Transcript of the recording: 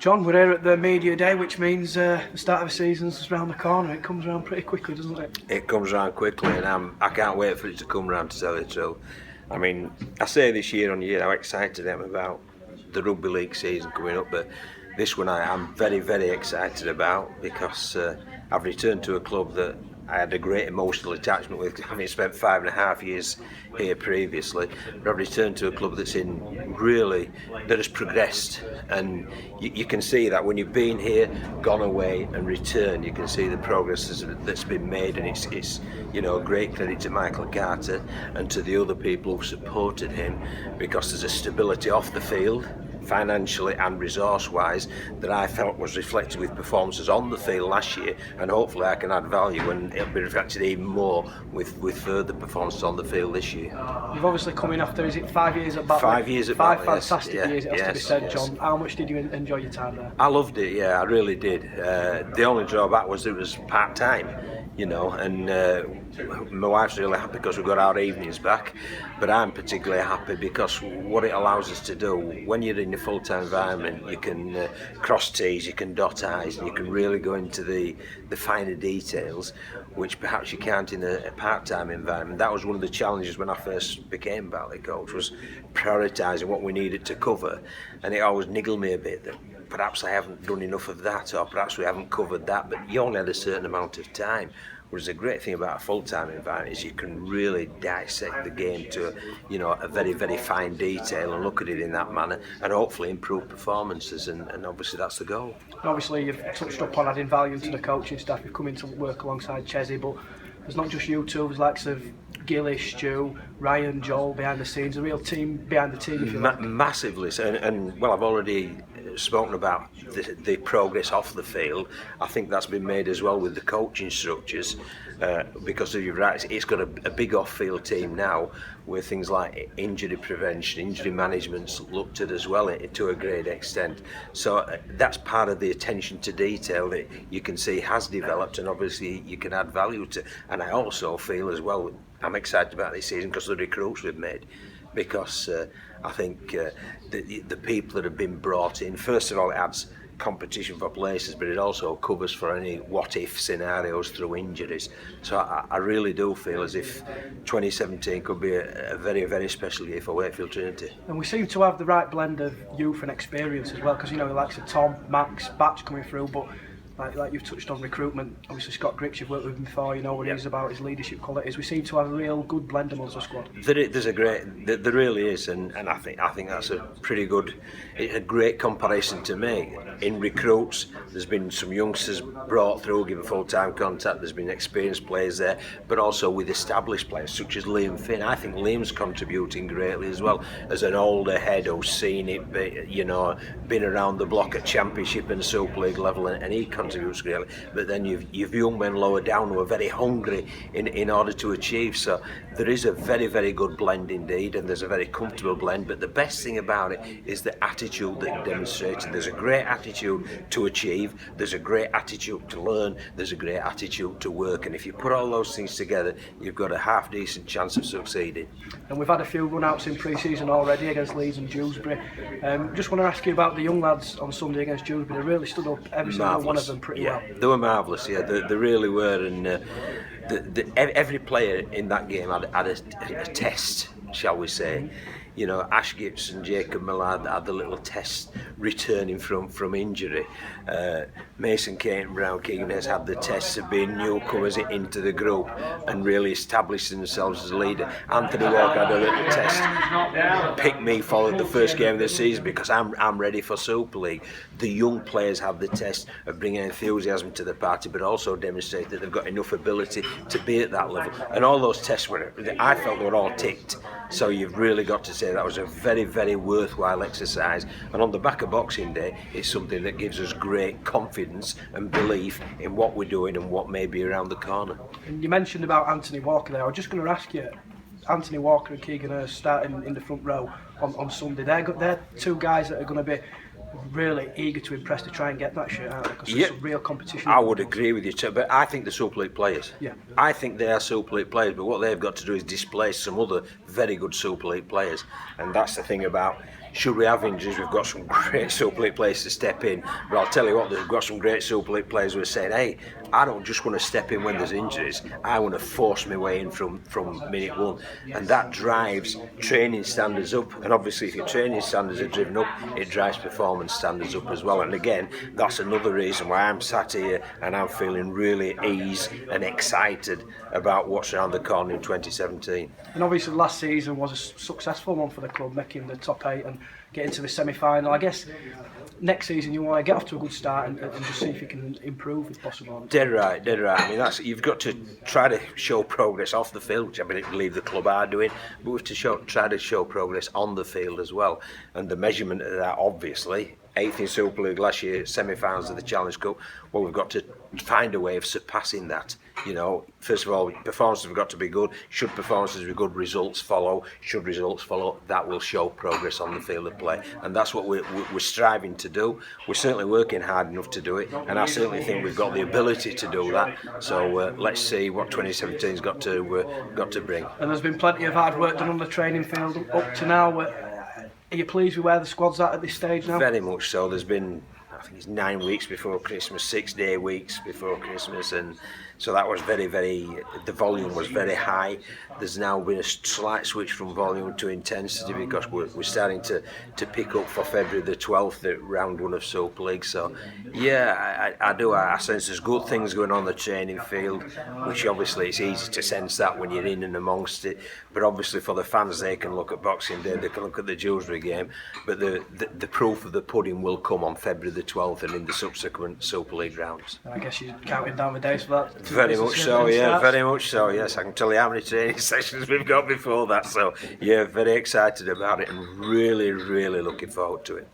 John, we're here at the media day, which means the start of the season's around the corner. It comes around pretty quickly, doesn't it? It comes around quickly, and I can't wait for it to come around, to tell you the truth. I mean, I say this year on year how excited I am about the rugby league season coming up, but this one I am very, very excited about because I've returned to a club that I had a great emotional attachment with, having spent 5.5 years here previously. But I've returned to a club that has progressed, and you can see that when you've been here, gone away and returned, you can see the progress that's been made, and it's great credit to Michael Carter and to the other people who supported him, because there's a stability off the field, financially and resource-wise, that I felt was reflected with performances on the field last year, and hopefully I can add value and it'll be reflected even more with further performances on the field this year. You've obviously come in after, is it 5 years at Batley? 5 years at Batley, Five fantastic years, it has to be said, yes. John. How much did you enjoy your time there? I loved it, yeah, I really did. The only drawback was it was part-time, and my wife's really happy because we've got our evenings back, but I'm particularly happy because what it allows us to do, when you're in a full-time environment, you can cross T's, you can dot I's, and you can really go into the finer details, which perhaps you can't in a part-time environment. That was one of the challenges when I first became Batley coach, was prioritising what we needed to cover, and it always niggled me a bit that perhaps I haven't done enough of that, or perhaps we haven't covered that, but you only had a certain amount of time. Whereas the great thing about a full-time environment is you can really dissect the game to a very, very fine detail and look at it in that manner, and hopefully improve performances, and obviously that's the goal. And obviously you've touched upon adding value to the coaching staff. You've come in to work alongside Chesney, but there's not just you two, there's likes of Gilly, Stu, Ryan, Joel behind the scenes, a real team behind the team, if you like. Massively, and well, I've already spoken about the progress off the field. I think that's been made as well with the coaching structures, because you're right, it's got a big off-field team now, where things like injury prevention, injury management's looked at as well to a great extent. So that's part of the attention to detail that you can see has developed, and obviously you can add value to. And I also feel as well, I'm excited about this season because of the recruits we've made, because I think the people that have been brought in, first of all, it adds competition for places, but it also covers for any what-if scenarios through injuries. So I really do feel as if 2017 could be a very, very special year for Wakefield Trinity. And we seem to have the right blend of youth and experience as well, because the likes of Tom, Max, Batch coming through, but like you've touched on recruitment, obviously Scott Grix, you've worked with him before, you know what he's about, his leadership qualities. We seem to have a real good blend amongst the squad. There really is, and I think that's a great comparison to make. In recruits, there's been some youngsters brought through, given full-time contact, there's been experienced players there, but also with established players such as Liam Finn. I think Liam's contributing greatly as well, as an older head who's seen it, been around the block at Championship and Super League level, and he contributes greatly. But then you've young men lower down who are very hungry in order to achieve. So there is a very, very good blend indeed, and there's a very comfortable blend. But the best thing about it is the attitude that demonstrated. There's a great attitude to achieve, there's a great attitude to learn, there's a great attitude to work, and if you put all those things together, you've got a half decent chance of succeeding. And we've had a few run-outs in pre-season already against Leeds and Dewsbury. Just want to ask you about the young lads on Sunday against Dewsbury. They really stood up, every single one of them, pretty well. They were marvellous, they really were, and every player in that game had a test, shall we say. Ash Gibson and Jacob Millard had the little test returning from injury. Mason Kane, Brown, Keegan has had the tests of being newcomers into the group and really establishing themselves as a leader. Anthony Walker had a little test. Pick me followed the first game of the season because I'm ready for Super League. The young players have the test of bringing enthusiasm to the party, but also demonstrate that they've got enough ability to be at that level. And all those tests I felt they were all ticked. So you've really got to say that was a very, very worthwhile exercise. And on the back of Boxing Day, it's something that gives us great confidence and belief in what we're doing and what may be around the corner. And you mentioned about Anthony Walker there. I was just going to ask you, Anthony Walker and Keegan Hurst starting in the front row on Sunday. They're two guys that are going to be really eager to impress to try and get that shit out there, because there's some real competition. I would agree with you too, but I think they're Super League players. Yeah. I think they are Super League players, but what they've got to do is displace some other very good Super League players, and that's the thing about. Should we have injuries, we've got some great Super League players to step in. But I'll tell you what, we've got some great Super League players who are saying, hey, I don't just want to step in when there's injuries, I want to force my way in from minute one. And that drives training standards up. And obviously if your training standards are driven up, it drives performance standards up as well. And again, that's another reason why I'm sat here and I'm feeling really ease and excited about what's around the corner in 2017. And obviously last season was a successful one for the club, making the top 8 and getting to the semi-final. I guess next season you want to get off to a good start and just see if you can improve if possible. Dead right. I mean, you've got to try to show progress off the field, which I believe the club are doing, but we've try to show progress on the field as well. And the measurement of that, obviously, 8th in Super League last year, semi-finals of the Challenge Cup. Well, we've got to find a way of surpassing that. You know, first of all, performances have got to be good. Should performances be good, results follow. Should results follow, that will show progress on the field of play, and that's what we're striving to do. We're certainly working hard enough to do it, and I certainly think we've got the ability to do that. So let's see what 2017's got to bring. And there's been plenty of hard work done on the training field up to now. Are you pleased with where the squad's at this stage now? Very much so. There's been, I think it's 9 weeks before Christmas, 6-day weeks before Christmas, and so that was very, the volume was very high. There's now been a slight switch from volume to intensity because we're starting to pick up for February the 12th at round 1 of Super League. So yeah, I sense there's good things going on the training field, which obviously it's easy to sense that when you're in and amongst it. But obviously for the fans, they can look at Boxing Day, they can look at the Dewsbury game, but the proof of the pudding will come on February the 12th and in the subsequent Super League rounds. I guess you're counting down the days for that. Very much so, yeah, very much so, yes. I can tell you how many training sessions we've got before that, so yeah, very excited about it and really looking forward to it.